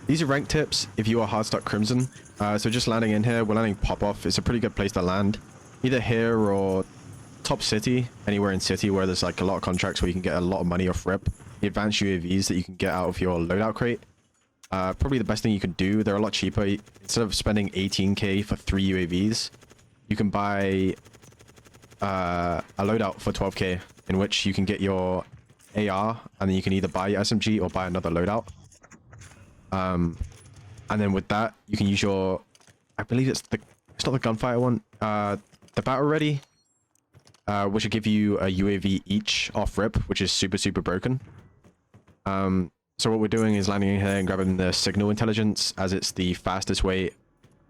These are rank tips if you are hard stuck Crimson. So just landing in here, we're landing pop off. It's a pretty good place to land. Either here or top city, anywhere in city where there's like a lot of contracts where you can get a lot of money off rip. The advanced UAVs that you can get out of your loadout crate. Probably the best thing you can do. They're a lot cheaper. Instead of spending 18k for 3 UAVs, you can buy a loadout for 12k, in which you can get your AR, and then you can either buy your SMG or buy another loadout. And then with that, you can use your, I believe it's not the gunfire one, the battle ready, which will give you a UAV each off rip, which is super, super broken. So what we're doing is landing in here and grabbing the signal intelligence, as it's the fastest way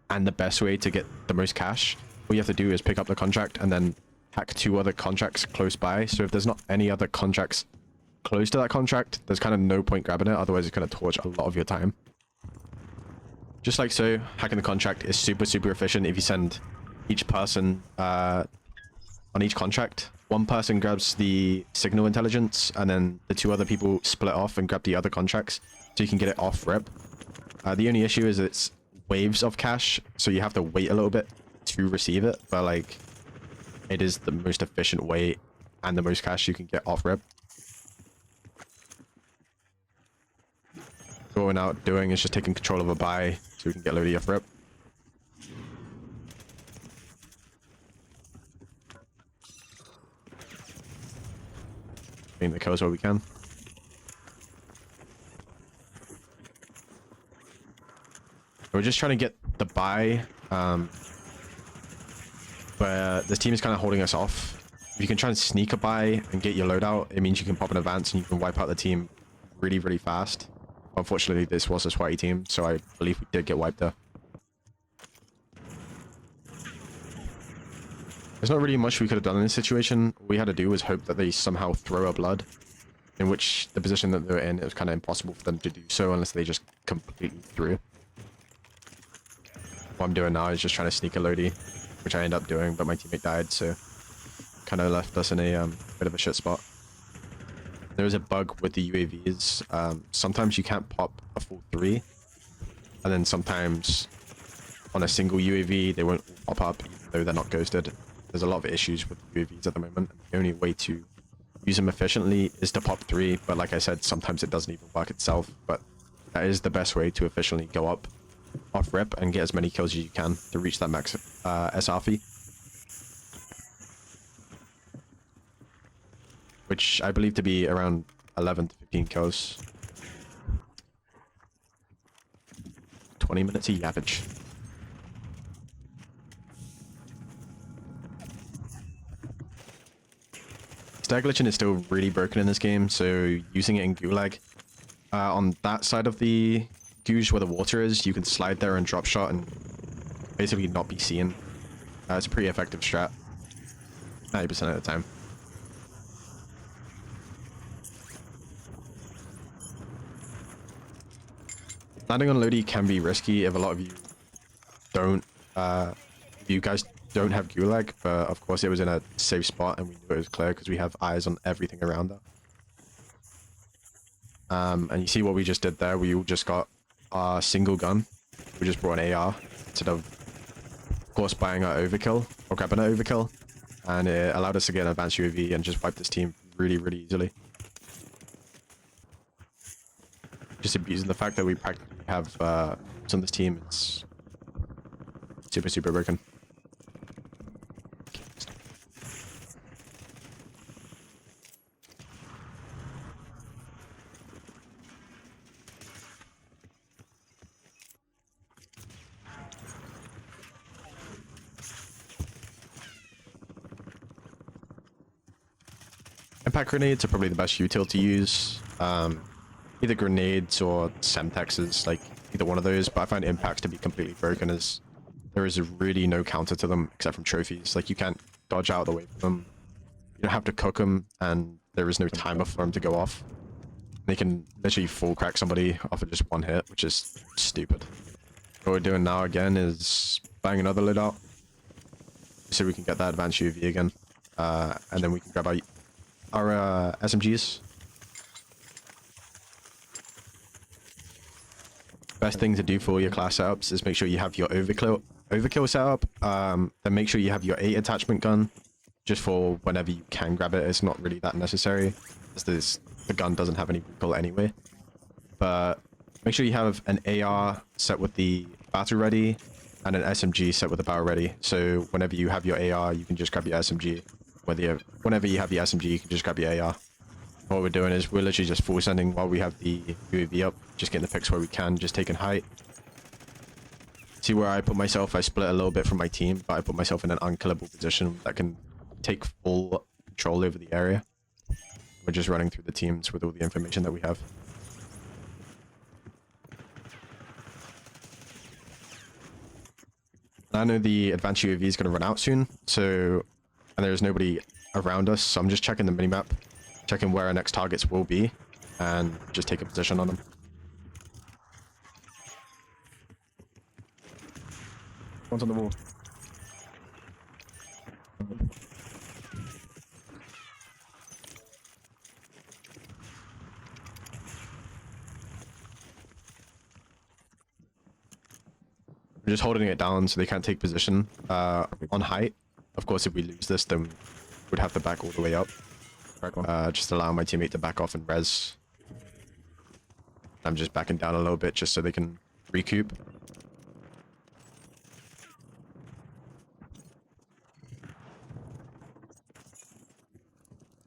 and the best way to get the most cash. All you have to do is pick up the contract and then hack 2 other contracts close by. So if there's not any other contracts close to that contract, there's kind of no point grabbing it. Otherwise, it's going to torch a lot of your time. Just like so, hacking the contract is super, super efficient. If you send each person on each contract, one person grabs the signal intelligence, and then the 2 other people split off and grab the other contracts, so you can get it off rip. The only issue is it's waves of cash, so you have to wait a little bit to receive it, but like, it is the most efficient way and the most cash you can get off rip. What we're now doing is just taking control of a buy so we can get loaded off rip. Getting the kills where we can. We're just trying to get the buy, but this team is kind of holding us off. If you can try and sneak a buy and get your loadout, it means you can pop an advance and you can wipe out the team really, really fast. Unfortunately, this was a sweaty team, so I believe we did get wiped there. There's not really much we could have done in this situation. All we had to do was hope that they somehow throw a blood, in which the position that they were in, it was kind of impossible for them to do so unless they just completely threw. What I'm doing now is just trying to sneak a loadie, which I end up doing, but my teammate died, so kind of left us in a bit of a shit spot. There is a bug with the UAVs. Sometimes you can't pop a full 3, and then sometimes on a single UAV they won't pop up even though they're not ghosted. There's a lot of issues with UAVs at the moment. The only way to use them efficiently is to pop 3, but like I said, sometimes it doesn't even work itself. But that is the best way to efficiently go up off rip and get as many kills as you can to reach that max SR fee. Which I believe to be around 11 to 15 kills. 20 minutes a average. Stag glitching is still really broken in this game, so using it in Gulag. On that side of the Gouge where the water is, you can slide there and drop shot and basically not be seen. It's a pretty effective strat. 90% of the time. Landing on Lodi can be risky if a lot of you don't, if you guys don't have Gulag, but of course it was in a safe spot and we knew it was clear because we have eyes on everything around there. And you see what we just did there, we all just got our single gun. We just brought an AR instead of course buying our overkill or grabbing an overkill, and it allowed us to get an advanced UAV and just wipe this team really, really easily. Just abusing the fact that we practically have on this team. It's super, super broken. Impact grenades are probably the best util to use. Either grenades or semtexes, like either one of those, but I find impacts to be completely broken as there is really no counter to them except from trophies. Like you can't dodge out of the way from them. You don't have to cook them, and there is no timer for them to go off. They can literally full crack somebody off of just one hit, which is stupid. What we're doing now again is buying another loadout so we can get that advanced UAV again, and then we can grab our SMGs. Best thing to do for your class setups is make sure you have your overkill setup. Then make sure you have your 8 attachment gun, just for whenever you can grab it. It's not really that necessary, as the gun doesn't have any recoil anyway. But make sure you have an AR set with the battle ready, and an SMG set with the barrel ready. So whenever you have your AR, you can just grab your SMG. Whenever you have your SMG, you can just grab your AR. What we're doing is we're literally just full sending while we have the UAV up, just getting the picks where we can, just taking height. See where I put myself? I split a little bit from my team, but I put myself in an unkillable position that can take full control over the area. We're just running through the teams with all the information that we have. I know the advanced UAV is going to run out soon, and there's nobody around us, so I'm just checking the minimap, checking where our next targets will be, and just take a position on them. One's on the wall. We're just holding it down so they can't take position on height. Of course, if we lose this, then we'd have to back all the way up. Just allow my teammate to back off and res. I'm just backing down a little bit just so they can recoup.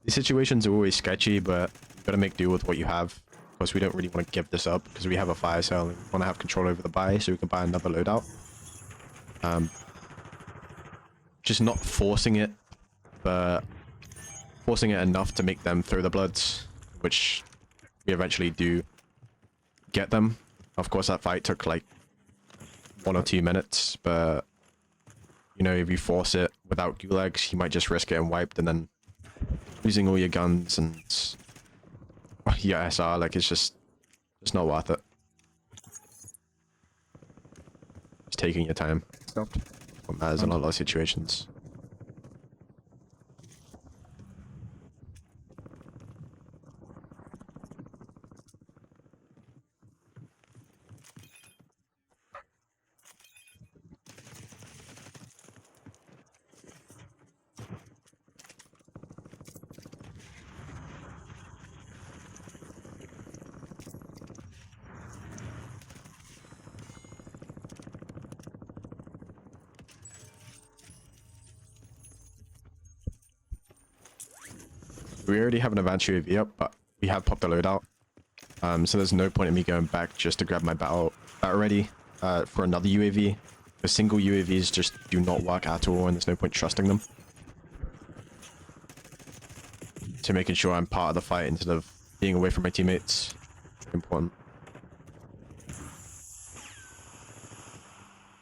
These situations are always sketchy, but you gotta make do with what you have. Of course, we don't really want to give this up because we have a fire sale and we want to have control over the buy so we can buy another loadout. Just not forcing it, but forcing it enough to make them throw the bloods, which we eventually do get them. Of course, that fight took like 1 or 2 minutes, but you know, if you force it without gulags, you might just risk getting wiped and then losing all your guns and your SR. Like, it's not worth it. Just taking your time. Stopped. What matters in a lot of situations. We already have an advanced UAV up, but we have popped the loadout. So there's no point in me going back just to grab my battle ready for another UAV. The single UAVs just do not work at all, and there's no point trusting them. So making sure I'm part of the fight instead of being away from my teammates. Important.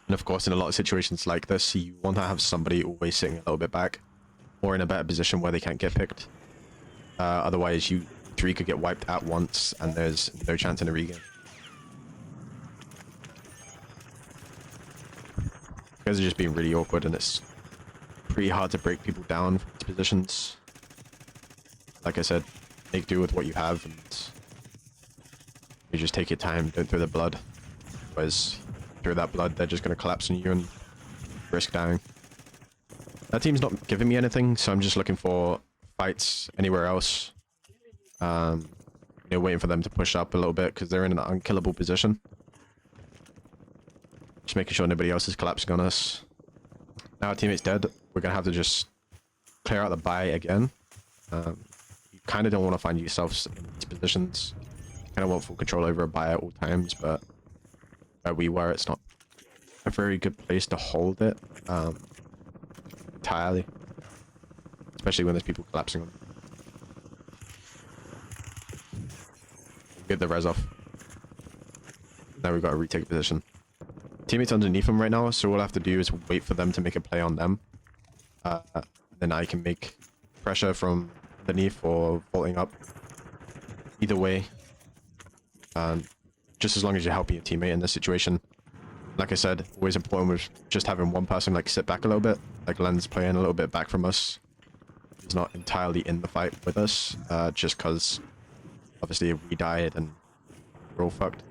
And of course, in a lot of situations like this, you want to have somebody always sitting a little bit back, or in a better position where they can't get picked. Otherwise, you 3 could get wiped at once, and there's no chance in a regain. You guys are just being really awkward, and it's pretty hard to break people down from these positions. Like I said, make do with what you have, and you just take your time, don't throw the blood. Otherwise, throw that blood, they're just going to collapse on you and risk dying. That team's not giving me anything, so I'm just looking for fights anywhere else. You know, waiting for them to push up a little bit because they're in an unkillable position. Just making sure nobody else is collapsing on us. Now our teammate's dead. We're gonna have to just clear out the buy again. You kind of don't want to find yourselves in these positions. You kind of want full control over a buy at all times, but where we were, it's not a very good place to hold it entirely. Especially when there's people collapsing on them. Get the res off. Now we've got to retake position. Teammates underneath them right now, so all I have to do is wait for them to make a play on them. Then I can make pressure from underneath or vaulting up. Either way. Just as long as you're helping your teammate in this situation. Like I said, always important with just having one person like sit back a little bit. Like Len's playing a little bit back from us. He's not entirely in the fight with us, just because obviously if we died and we're all fucked.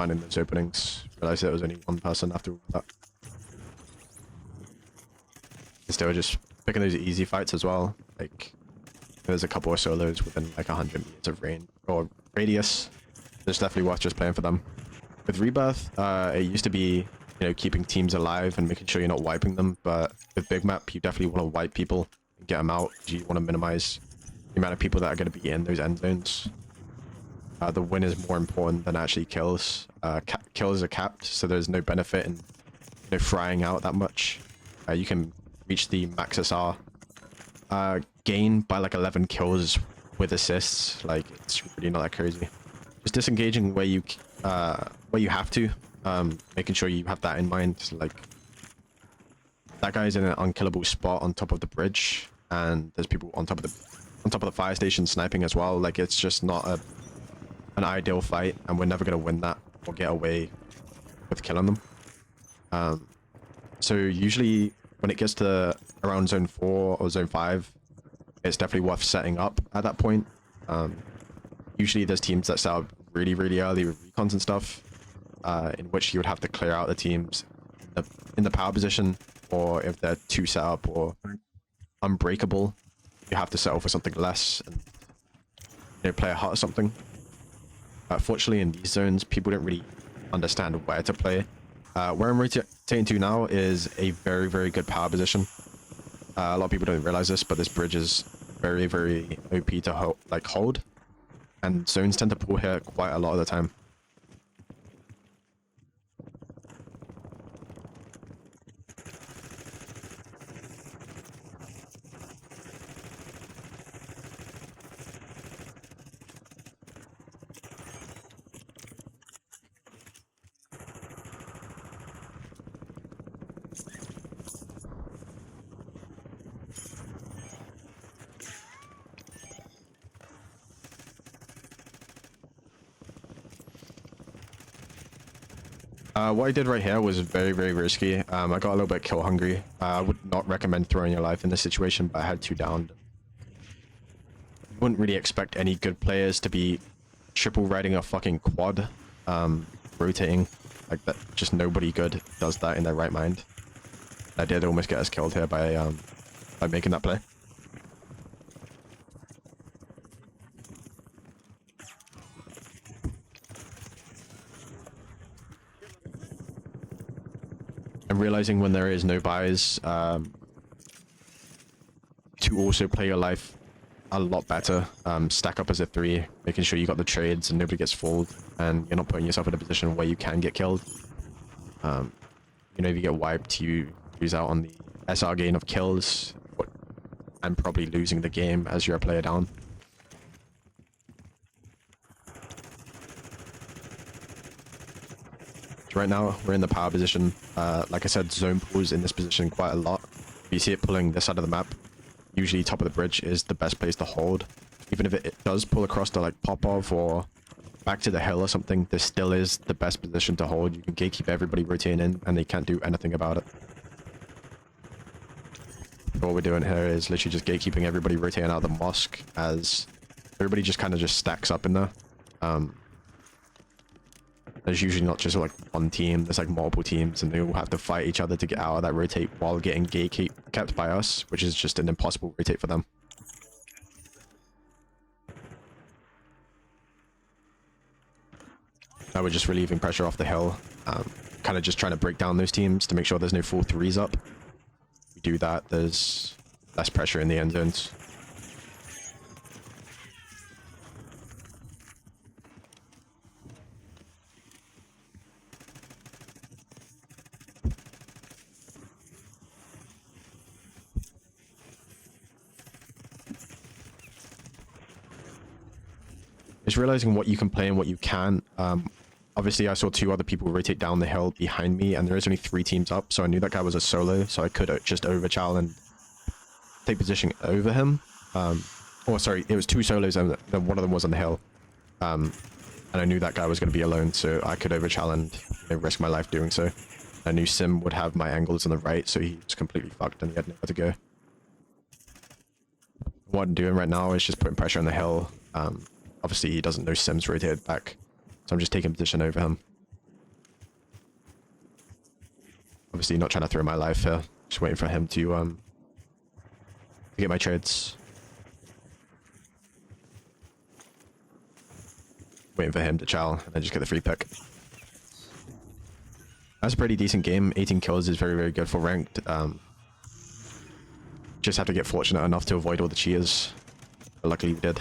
finding those openings. Realized there was only one person after that. Instead of just picking those easy fights as well. Like, there's a couple of solos within like 100 meters of range or radius. It's definitely worth just playing for them. With Rebirth, it used to be, you know, keeping teams alive and making sure you're not wiping them. But with Big Map, you definitely want to wipe people and get them out. You want to minimize the amount of people that are going to be in those end zones. The win is more important than actually kills. Kills are capped, so there's no benefit in, you know, frying out that much. You can reach the max SR gain by like 11 kills with assists. Like, it's really not that crazy. Just disengaging where you have to, making sure you have that in mind. Like, that guy's in an unkillable spot on top of the bridge, and there's people on top of the fire station sniping as well. Like, it's just not an ideal fight, and we're never gonna win that or get away with killing them. So usually when it gets to around zone 4 or zone 5, it's definitely worth setting up at that point. Usually there's teams that set up really, really early with recons and stuff, in which you would have to clear out the teams in the power position, or if they're too set up or unbreakable, you have to settle for something less and, you know, play a hut or something. Fortunately, in these zones, people don't really understand where to play. Where I'm rotating to now is a very, very good power position. A lot of people don't realize this, but this bridge is very, very OP to hold, and zones tend to pull here quite a lot of the time. What I did right here was very, very risky. I got a little bit kill hungry. I would not recommend throwing your life in this situation, but I had 2 downed. You wouldn't really expect any good players to be triple riding a fucking quad, rotating like that. Just nobody good does that in their right mind. I did almost get us killed here by making that play. And realizing when there is no buys, to also play your life a lot better. Stack up as a 3, making sure you got the trades and nobody gets fooled, and you're not putting yourself in a position where you can get killed. You know, if you get wiped, you lose out on the SR gain of kills, and probably losing the game as you're a player down. So right now, we're in the power position. Like I said, zone pulls in this position quite a lot. You see it pulling this side of the map. Usually top of the bridge is the best place to hold. Even if it does pull across to like Popov or back to the hill or something, this still is the best position to hold. You can gatekeep everybody rotating in, and they can't do anything about it. So what we're doing here is literally just gatekeeping everybody rotating out of the mosque, as everybody just kind of just stacks up in there. There's usually not just like one team, there's like multiple teams, and they all have to fight each other to get out of that rotate while getting kept by us, which is just an impossible rotate for them. Now we're just relieving pressure off the hill, kind of just trying to break down those teams to make sure there's no full 3s up. If we do that, there's less pressure in the end zones. It's realizing what you can play and what you can't. Obviously, I saw 2 other people rotate down the hill behind me, and there is only 3 teams up, so I knew that guy was a solo, so I could just overchow and take position over him. Or sorry, it was 2 solos, and then one of them was on the hill. And I knew that guy was going to be alone, so I could overchow and, you know, risk my life doing so. I knew Sim would have my angles on the right, so he was completely fucked, and he had nowhere to go. What I'm doing right now is just putting pressure on the hill. Obviously, he doesn't know Sim's rotated back, so I'm just taking position over him. Obviously not trying to throw my life here. Just waiting for him to get my trades. Waiting for him to chow and then just get the free pick. That's a pretty decent game. 18 kills is very, very good for ranked. Just have to get fortunate enough to avoid all the cheers. But luckily we did.